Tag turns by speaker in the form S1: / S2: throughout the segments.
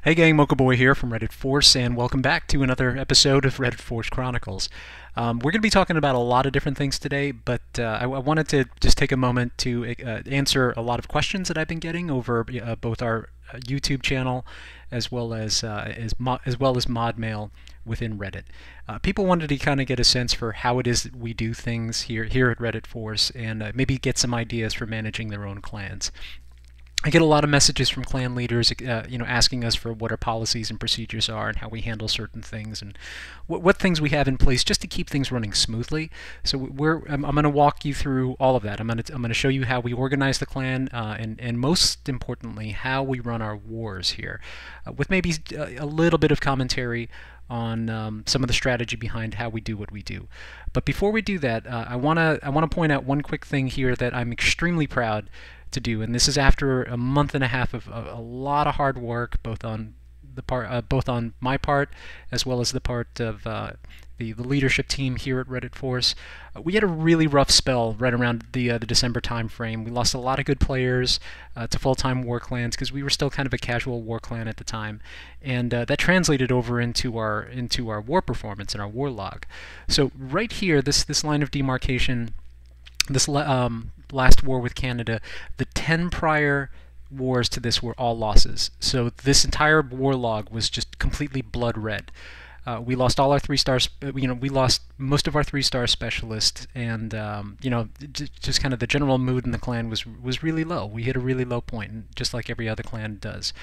S1: Hey gang, Mocha Boy here from Reddit Force, and welcome back to another episode of Reddit Force Chronicles. We're going to be talking about a lot of different things today, but I wanted to just take a moment to answer a lot of questions that I've been getting over both our YouTube channel as well as mod mail within Reddit. People wanted to kind of get a sense for how it is that we do things here at Reddit Force, and maybe get some ideas for managing their own clans. I get a lot of messages from clan leaders, asking us for what our policies and procedures are and how we handle certain things and what things we have in place just to keep things running smoothly. So I'm going to walk you through all of that. I'm going to show you how we organize the clan and most importantly how we run our wars here, with maybe a little bit of commentary on some of the strategy behind how we do what we do. But before we do that, I want to point out one quick thing here that I'm extremely proud to do, and this is after a month and a half of a lot of hard work, both on my part as well as the part of the leadership team here at Reddit Force. We had a really rough spell right around the December time frame. We lost a lot of good players to full-time war clans because we were still kind of a casual war clan at the time, and that translated over into our war performance and our Warlog. So right here, this line of demarcation, this last war with Canada, the 10 prior wars to this were all losses. So this entire war log was just completely blood red. We lost all our 3-stars. We lost most of our 3-star specialists, and just kind of the general mood in the clan was really low. We hit a really low point, just like every other clan does.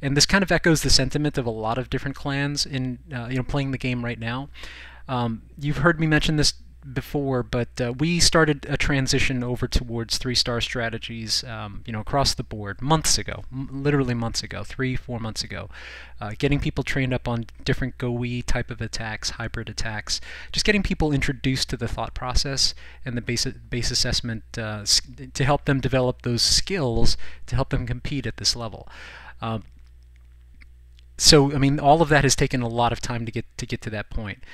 S1: And this kind of echoes the sentiment of a lot of different clans in playing the game right now. You've heard me mention this before, but we started a transition over towards 3-star strategies, across the board months ago, literally months ago, 3-4 months ago, getting people trained up on different GoE type of attacks, hybrid attacks, just getting people introduced to the thought process and the base assessment to help them develop those skills to help them compete at this level. So, I mean, all of that has taken a lot of time to get to that point.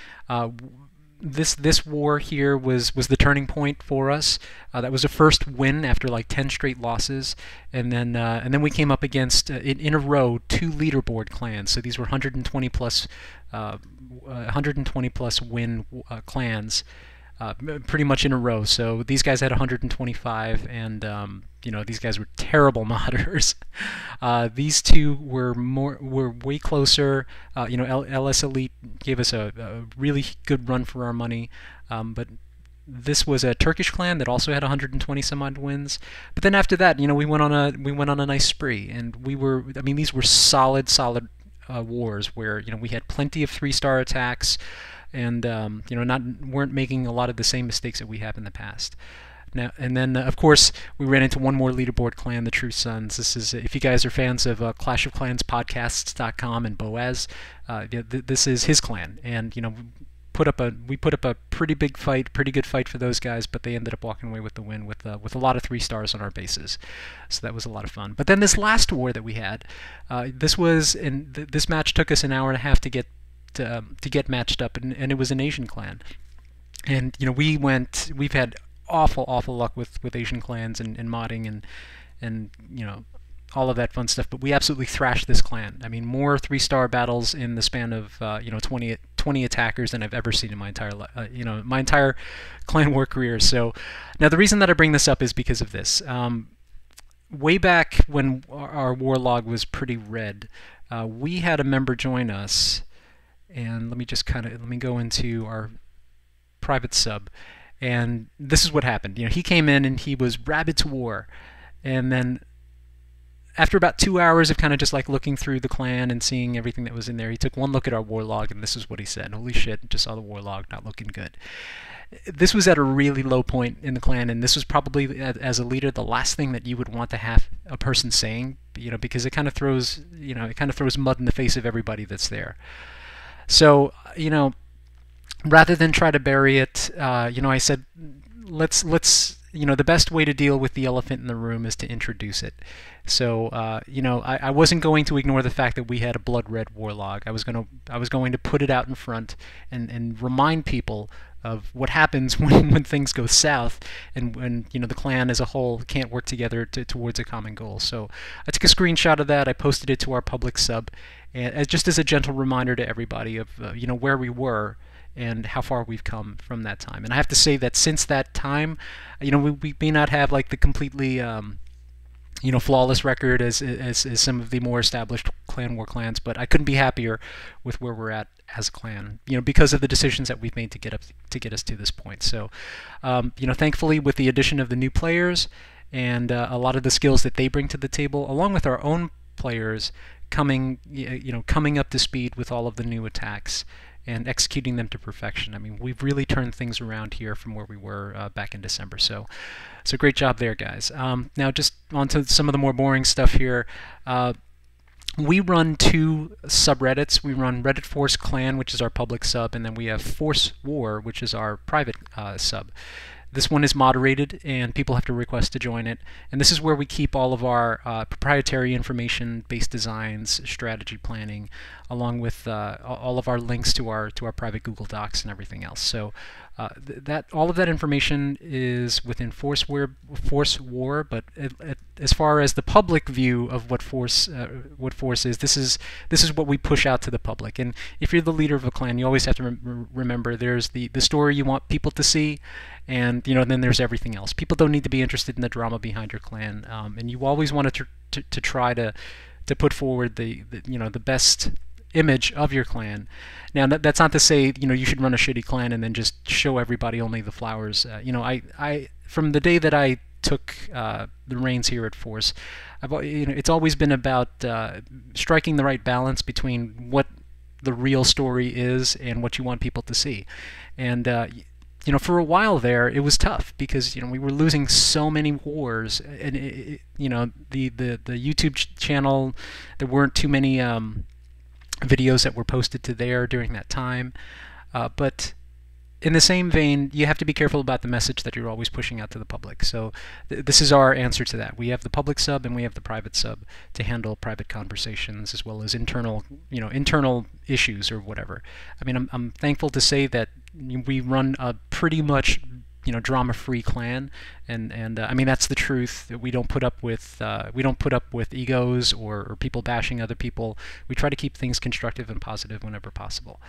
S1: This war here was the turning point for us. That was a first win after like 10 straight losses, and then we came up against in a row 2 leaderboard clans. So these were 120 plus win clans, pretty much in a row. So these guys had 125, and these guys were terrible modders. These two were way closer. LS Elite gave us a really good run for our money, but this was a Turkish clan that also had 120 some odd wins. But then after that, we went on a nice spree, and these were solid wars where we had plenty of 3-star attacks, and weren't making a lot of the same mistakes that we have in the past. Now, and then, of course, we ran into one more leaderboard clan, the True Sons. This is, if you guys are fans of Clash of Clans podcasts.com and Boaz, this is his clan. And, we put up a pretty big fight, pretty good fight for those guys, but they ended up walking away with the win with a lot of 3-stars on our bases. So that was a lot of fun. But then this last war that we had, this match took us an hour and a half to get matched up, and it was an Asian clan. And, we've had awful luck with Asian clans and modding and all of that fun stuff, but we absolutely thrashed this clan. I mean, more 3-star battles in the span of 20 attackers than I've ever seen in my entire clan war career. So now the reason that I bring this up is because of this. Way back when our war log was pretty red, we had a member join us, and let me go into our private sub. And this is what happened. He came in and he was rabid to war, and then after about 2 hours of kind of just like looking through the clan and seeing everything that was in there, he took one look at our war log, and this is what he said: "Holy shit! Just saw the war log, not looking good." This was at a really low point in the clan, and this was probably, as a leader, the last thing that you would want to have a person saying, because it kind of throws mud in the face of everybody that's there. So, rather than try to bury it, I said, let's the best way to deal with the elephant in the room is to introduce it. So, I wasn't going to ignore the fact that we had a blood red warlog. I was going to put it out in front and remind people of what happens when things go south and when the clan as a whole can't work together towards a common goal. So I took a screenshot of that. I posted it to our public sub, and just as a gentle reminder to everybody of where we were and how far we've come from that time. And I have to say that since that time, we may not have like the completely flawless record as some of the more established clan war clans, but I couldn't be happier with where we're at as a clan, because of the decisions that we've made to get us to this point. So, thankfully, with the addition of the new players and a lot of the skills that they bring to the table, along with our own players coming up to speed with all of the new attacks and executing them to perfection. I mean, we've really turned things around here from where we were back in December. So great job there, guys. Now just on to some of the more boring stuff here. We run two subreddits. We run Reddit Force Clan, which is our public sub, and then we have Force War, which is our private sub. This one is moderated, and people have to request to join it. And this is where we keep all of our proprietary information-based designs, strategy planning, along with all of our links to our private Google Docs and everything else. So all of that information is within Force War. But as far as the public view of what Force is, this is what we push out to the public. And if you're the leader of a clan, you always have to remember there's the story you want people to see, and then there's everything else. People don't need to be interested in the drama behind your clan, and you always want to try to put forward the best image of your clan. Now that's not to say you should run a shitty clan and then just show everybody only the flowers. I from the day that I took the reins here at Force, it's always been about striking the right balance between what the real story is and what you want people to see. And for a while there, it was tough because we were losing so many wars, and the YouTube channel, there weren't too many videos that were posted to there during that time. But in the same vein, you have to be careful about the message that you're always pushing out to the public. So this is our answer to that. We have the public sub and we have the private sub to handle private conversations as well as internal issues or whatever. I mean, I'm thankful to say that we run a pretty much drama-free clan, and I mean that's the truth. We don't put up with egos or people bashing other people. We try to keep things constructive and positive whenever possible.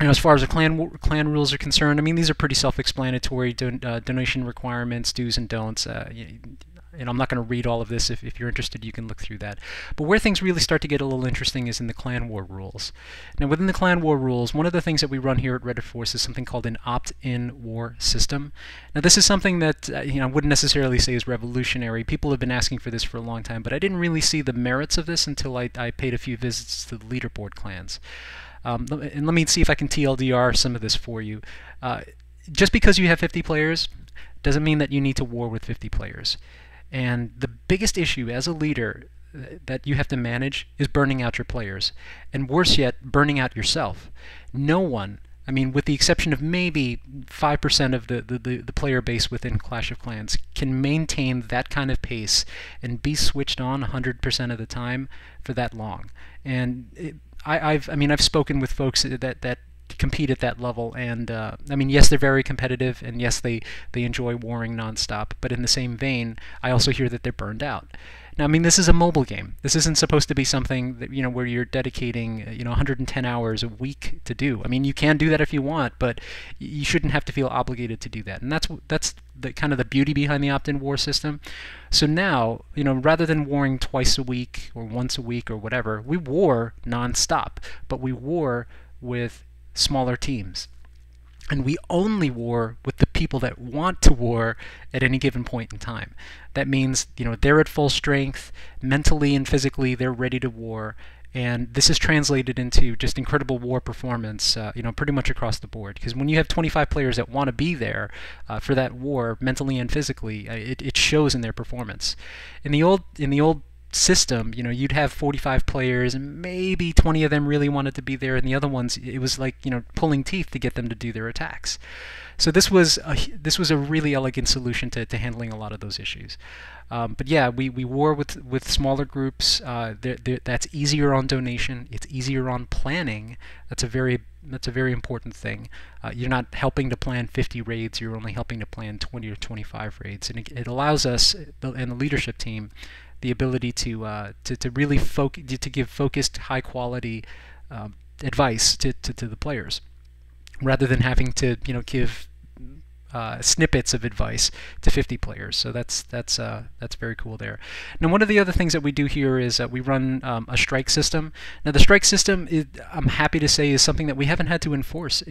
S1: As far as the clan rules are concerned, I mean these are pretty self-explanatory. Donation requirements, do's and don'ts. I'm not going to read all of this. If you're interested, you can look through that. But where things really start to get a little interesting is in the clan war rules. Now, within the clan war rules, one of the things that we run here at Reddit Force is something called an Opt-in War system. Now, this is something that I wouldn't necessarily say is revolutionary. People have been asking for this for a long time, but I didn't really see the merits of this until I paid a few visits to the leaderboard clans. And let me see if I can TLDR some of this for you. Just because you have 50 players doesn't mean that you need to war with 50 players. And the biggest issue as a leader that you have to manage is burning out your players. And worse yet, burning out yourself. No one, I mean, with the exception of maybe 5% of the player base within Clash of Clans, can maintain that kind of pace and be switched on 100% of the time for that long. And I've spoken with folks that compete at that level, and I mean, yes, they're very competitive, and yes, they enjoy warring nonstop, but in the same vein, I also hear that they're burned out. Now, I mean, this is a mobile game. This isn't supposed to be something that where you're dedicating 110 hours a week to do. I mean, you can do that if you want, but you shouldn't have to feel obligated to do that. And that's the kind of the beauty behind the Optin War system. So now, rather than warring twice a week or once a week or whatever, we war nonstop, but we war with smaller teams. And we only war with the people that want to war at any given point in time. That means, they're at full strength, mentally and physically, they're ready to war. And this is translated into just incredible war performance, pretty much across the board. Because when you have 25 players that want to be there for that war, mentally and physically, it shows in their performance. In the old system, you'd have 45 players and maybe 20 of them really wanted to be there, and the other ones, it was like, pulling teeth to get them to do their attacks. So this was a really elegant solution to handling a lot of those issues. But yeah, we war with smaller groups. That's easier on donation. It's easier on planning. That's a very important thing. You're not helping to plan 50 raids. You're only helping to plan 20 or 25 raids, and it allows us and the leadership team the ability to really to give focused, high quality advice to the players, rather than having to give snippets of advice to 50 players. So that's very cool there. Now, one of the other things that we do here is that we run a strike system. Now, the strike system, I'm happy to say, is something that we haven't had to enforce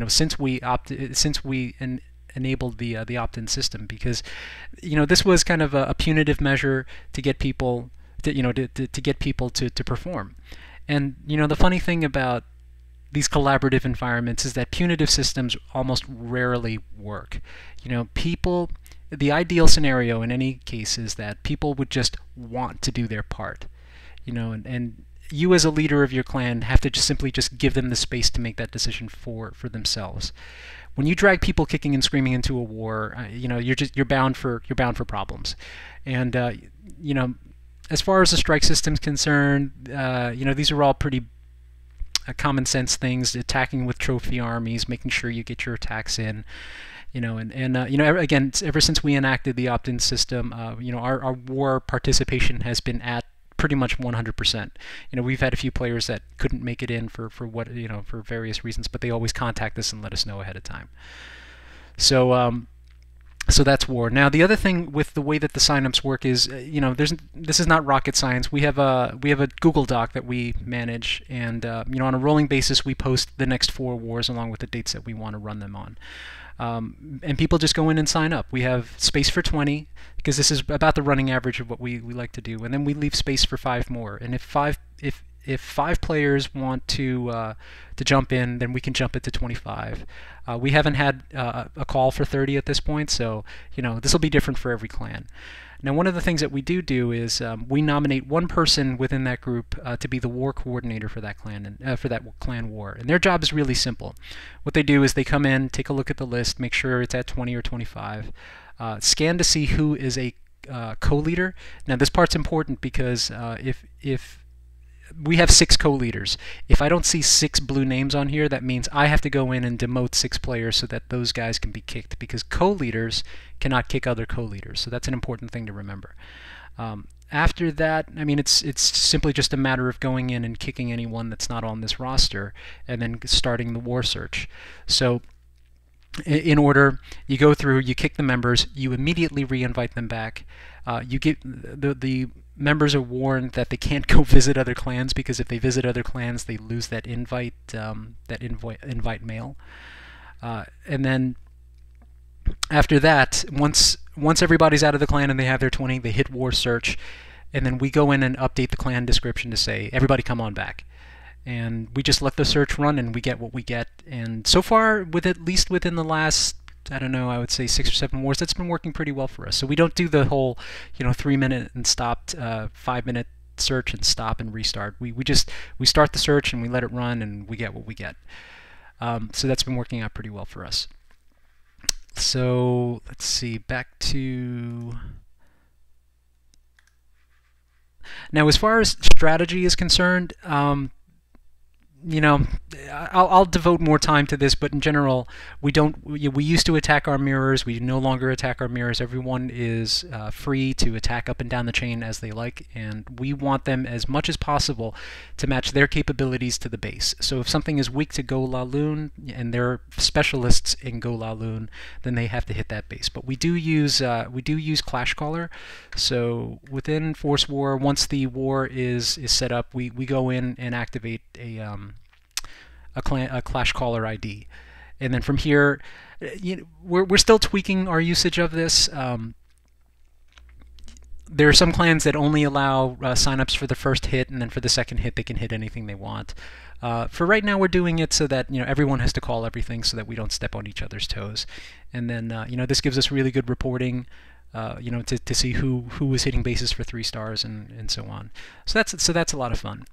S1: since we enabled the opt-in system, because this was kind of a punitive measure to get people to get people to perform. And the funny thing about these collaborative environments is that punitive systems almost rarely work. The ideal scenario in any case is that people would just want to do their part, and you as a leader of your clan have to simply give them the space to make that decision for themselves. When you drag people kicking and screaming into a war, you're bound for problems. And as far as the strike system's concerned, these are all pretty common sense things: attacking with trophy armies, making sure you get your attacks in, again, ever since we enacted the opt-in system, our war participation has been at pretty much 100%. We've had a few players that couldn't make it in for what for various reasons, but they always contact us and let us know ahead of time. So that's war. Now, the other thing with the way that the signups work is, this is not rocket science. We have a Google Doc that we manage, and on a rolling basis, we post the next 4 wars along with the dates that we want to run them on. And people just go in and sign up. We have space for 20, because this is about the running average of what we like to do, and then we leave space for 5 more. And if five players want to jump in, then we can jump it to 25. We haven't had a call for 30 at this point, so this will be different for every clan. Now, one of the things that we do is we nominate one person within that group to be the war coordinator for that clan and for that clan war. And their job is really simple. What they do is they come in, take a look at the list, make sure it's at 20 or 25, scan to see who is a co-leader. Now, this part's important because if we have 6 co-leaders. If I don't see 6 blue names on here, that means I have to go in and demote 6 players so that those guys can be kicked, because co-leaders cannot kick other co-leaders. So that's an important thing to remember. After that, I mean, it's simply just a matter of going in and kicking anyone that's not on this roster, and then starting the war search. So in order, you go through, you kick the members, you immediately re-invite them back. You get the members are warned that they can't go visit other clans, because if they visit other clans, they lose that invite mail. And then after that, once everybody's out of the clan and they have their 20, they hit war search, and then we go in and update the clan description to say, everybody come on back. And we just let the search run, and we get what we get. And so far, at least within the last, I don't know, I would say 6 or 7 wars, that's been working pretty well for us. So we don't do the whole 3-minute and stopped, 5-minute search and stop and restart. We start the search and we let it run, and we get what we get. So that's been working out pretty well for us. So let's see, back to... Now, as far as strategy is concerned, I'll devote more time to this, but in general, we used to attack our mirrors. We no longer attack our mirrors. Everyone is free to attack up and down the chain as they like, and we want them as much as possible to match their capabilities to the base. So if something is weak to Go La Lune, and they're specialists in Go La Lune, then they have to hit that base. But we do use Clash Caller. So within Force War, once the war is set up, we go in and activate a Clash Caller ID, and then from here, we're still tweaking our usage of this. There are some clans that only allow signups for the first hit, and then for the second hit they can hit anything they want. For right now, we're doing it so that everyone has to call everything, so that we don't step on each other's toes. And then this gives us really good reporting. to see who was hitting bases for 3 stars and so on. So that's a lot of fun.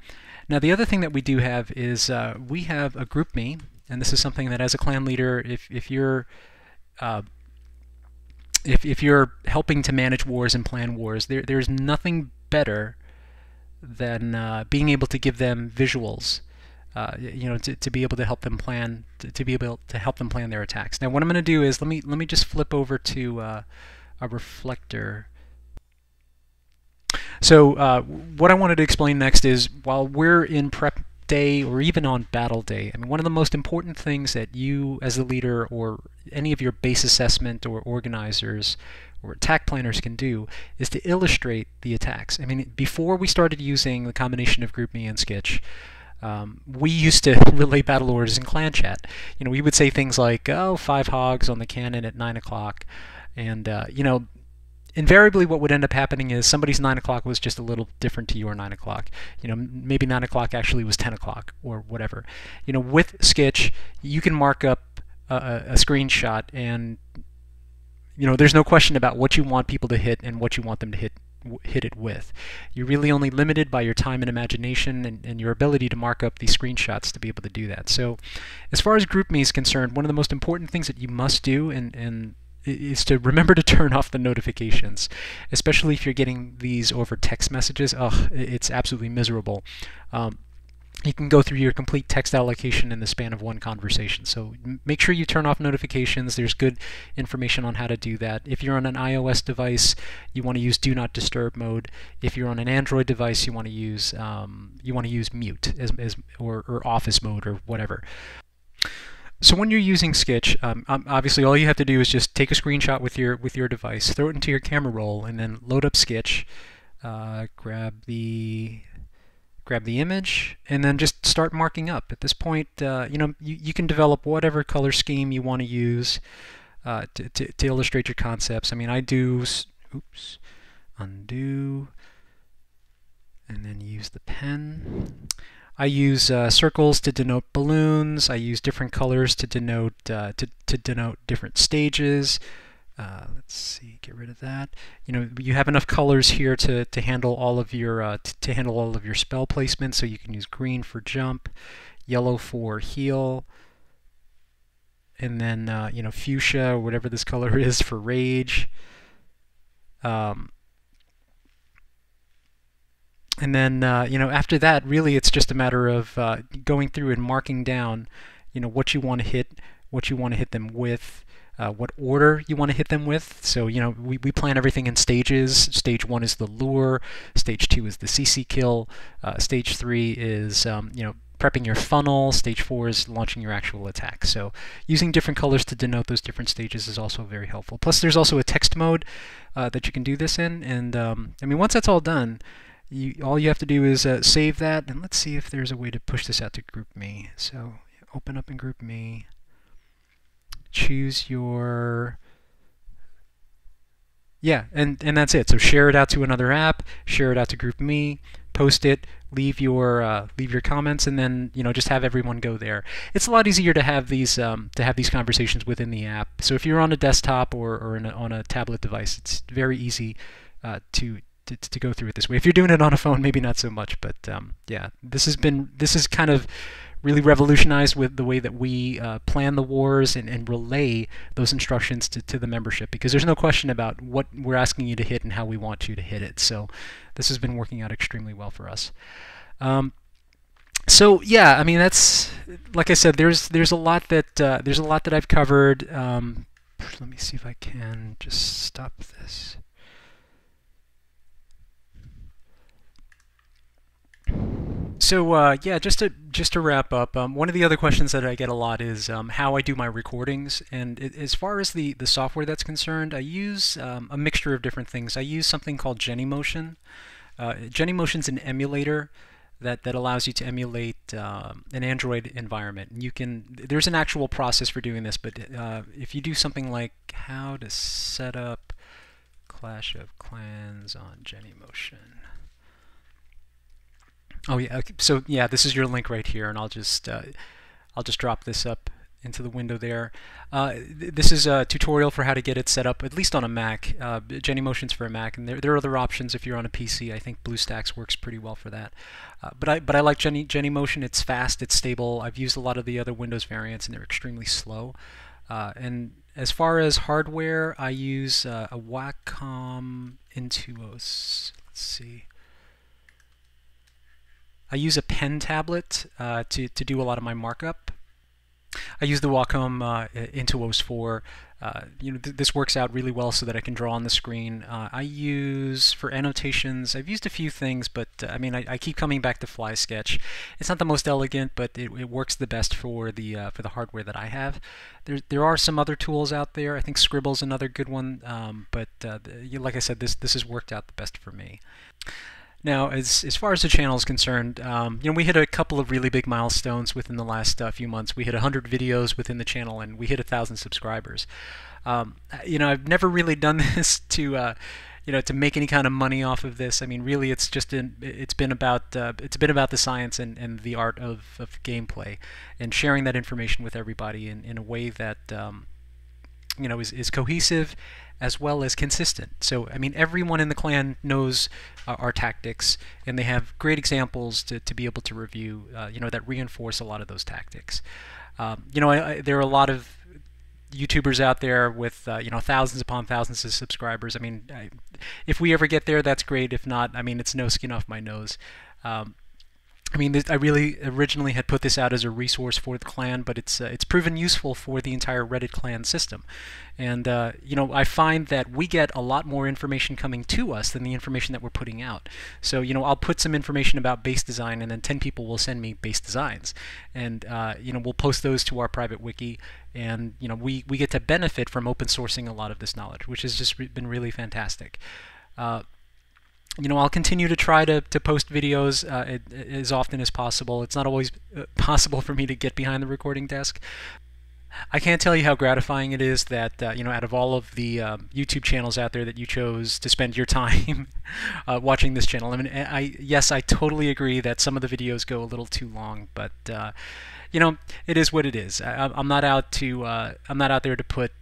S1: Now the other thing that we do have is we have a group me, and this is something that as a clan leader, if you're helping to manage wars and plan wars, there's nothing better than being able to give them visuals. To be able to help them plan, to be able to help them plan their attacks. Now, what I'm going to do is let me just flip over to a reflector. So what I wanted to explain next is, while we're in prep day or even on battle day, I mean, one of the most important things that you as a leader or any of your base assessment or organizers or attack planners can do is to illustrate the attacks. I mean, before we started using the combination of GroupMe and Skitch, we used to relay battle orders in clan chat. We would say things like, "Oh, 5 hogs on the cannon at 9 o'clock," and invariably what would end up happening is somebody's 9 o'clock was just a little different to your 9 o'clock. Maybe 9 o'clock actually was 10 o'clock or whatever. With Skitch, you can mark up a screenshot, and there's no question about what you want people to hit and what you want them to hit it with. You're really only limited by your time and imagination and your ability to mark up these screenshots to be able to do that. So as far as GroupMe is concerned, one of the most important things that you must do and is to remember to turn off the notifications, especially if you're getting these over text messages. It's absolutely miserable. You can go through your complete text allocation in the span of one conversation. So make sure you turn off notifications. There's good information on how to do that. If you're on an iOS device, you want to use Do Not Disturb mode. If you're on an Android device, you want to use mute or office mode or whatever. So when you're using Skitch, obviously all you have to do is just take a screenshot with your device, throw it into your camera roll, and then load up Skitch, grab the image, and then just start marking up. At this point, you can develop whatever color scheme you want to use to illustrate your concepts. I mean, I do, undo, and then use the pen. I use circles to denote balloons. I use different colors to denote different stages. Let's see, get rid of that. You have enough colors here to handle all of your spell placement. So you can use green for jump, yellow for heal, and then fuchsia, or whatever this color is, for rage. And then after that, really, it's just a matter of going through and marking down, what you want to hit them with. What order you want to hit them with. So we plan everything in stages. Stage 1 is the lure. Stage 2 is the CC kill. Stage 3 is prepping your funnel. Stage 4 is launching your actual attack. So using different colors to denote those different stages is also very helpful. Plus, there's also a text mode that you can do this in. And I mean, once that's all done, all you have to do is save that. And let's see if there's a way to push this out to GroupMe. So open up in GroupMe. Choose your, and that's it. So share it out to another app, share it out to GroupMe, post it, leave your comments, and then just have everyone go there. It's a lot easier to have these conversations within the app. So if you're on a desktop or on a tablet device, it's very easy to go through it this way. If you're doing it on a phone, maybe not so much. But yeah, this is kind of really revolutionized with the way that we plan the wars and relay those instructions to the membership, because there's no question about what we're asking you to hit and how we want you to hit it. So this has been working out extremely well for us. So yeah, I mean, that's, like I said, there's a lot that I've covered. Let me see if I can just stop this. So yeah, just to wrap up, one of the other questions that I get a lot is how I do my recordings. And as far as the software that's concerned, I use a mixture of different things. I use something called Genymotion. Genymotion's an emulator that allows you to emulate an Android environment. And there's an actual process for doing this, but if you do something like how to set up Clash of Clans on Genymotion. Oh yeah, okay. So yeah, this is your link right here, and I'll just drop this up into the window there. This is a tutorial for how to get it set up, at least on a Mac. Genymotion's for a Mac, and there are other options if you're on a PC. I think BlueStacks works pretty well for that. But I like Genymotion. It's fast, it's stable. I've used a lot of the other Windows variants, and they're extremely slow. And as far as hardware, I use a Wacom Intuos. Let's see. I use a pen tablet to do a lot of my markup. I use the Wacom Intuos for, this works out really well so that I can draw on the screen. I use, for annotations, I've used a few things, but I mean, I keep coming back to Fly Sketch. It's not the most elegant, but it works the best for the hardware that I have. There are some other tools out there. I think Scribble's another good one, but like I said, this has worked out the best for me. Now, as far as the channel is concerned, we hit a couple of really big milestones within the last few months. We hit 100 videos within the channel, and we hit 1,000 subscribers. I've never really done this to make any kind of money off of this. I mean, really, it's been about the science and the art of gameplay, and sharing that information with everybody in a way that is cohesive as well as consistent. So, I mean, everyone in the clan knows our tactics, and they have great examples to be able to review, that reinforce a lot of those tactics. There are a lot of YouTubers out there with, thousands upon thousands of subscribers. I mean, if we ever get there, that's great. If not, I mean, it's no skin off my nose. I mean, I really originally had put this out as a resource for the clan, but it's proven useful for the entire Reddit clan system. And I find that we get a lot more information coming to us than the information that we're putting out. So I'll put some information about base design, and then 10 people will send me base designs, and we'll post those to our private wiki, and we get to benefit from open sourcing a lot of this knowledge, which has just been really fantastic. I'll continue to try to post videos as often as possible. It's not always possible for me to get behind the recording desk. I can't tell you how gratifying it is that, out of all of the YouTube channels out there, that you chose to spend your time watching this channel. I mean, yes, I totally agree that some of the videos go a little too long, but, it is what it is. I'm not out there to put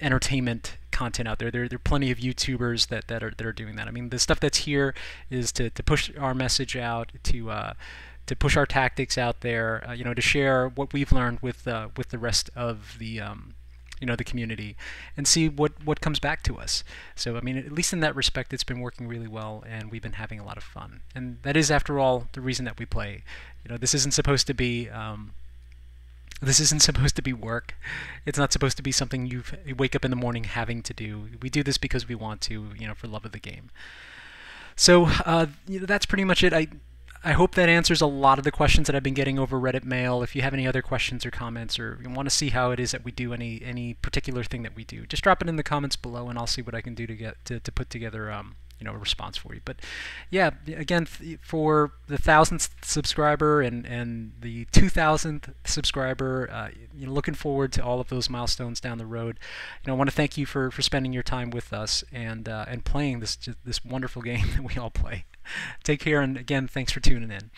S1: entertainment content out there. There are plenty of YouTubers that are doing that. I mean, the stuff that's here is to push our message out, to push our tactics out there, to share what we've learned with the rest of the the community, and see what comes back to us. So I mean, at least in that respect, it's been working really well, and we've been having a lot of fun. And that is, after all, the reason that we play. This isn't supposed to be work. It's not supposed to be something you wake up in the morning having to do. We do this because we want to, for love of the game. So that's pretty much it. I hope that answers a lot of the questions that I've been getting over Reddit mail. If you have any other questions or comments, or you want to see how it is that we do any particular thing that we do, just drop it in the comments below, and I'll see what I can do to put together a response for you. But yeah, again, for the 1,000th subscriber and the 2,000th subscriber, looking forward to all of those milestones down the road. I want to thank you for spending your time with us and playing this wonderful game that we all play. Take care, and again, thanks for tuning in.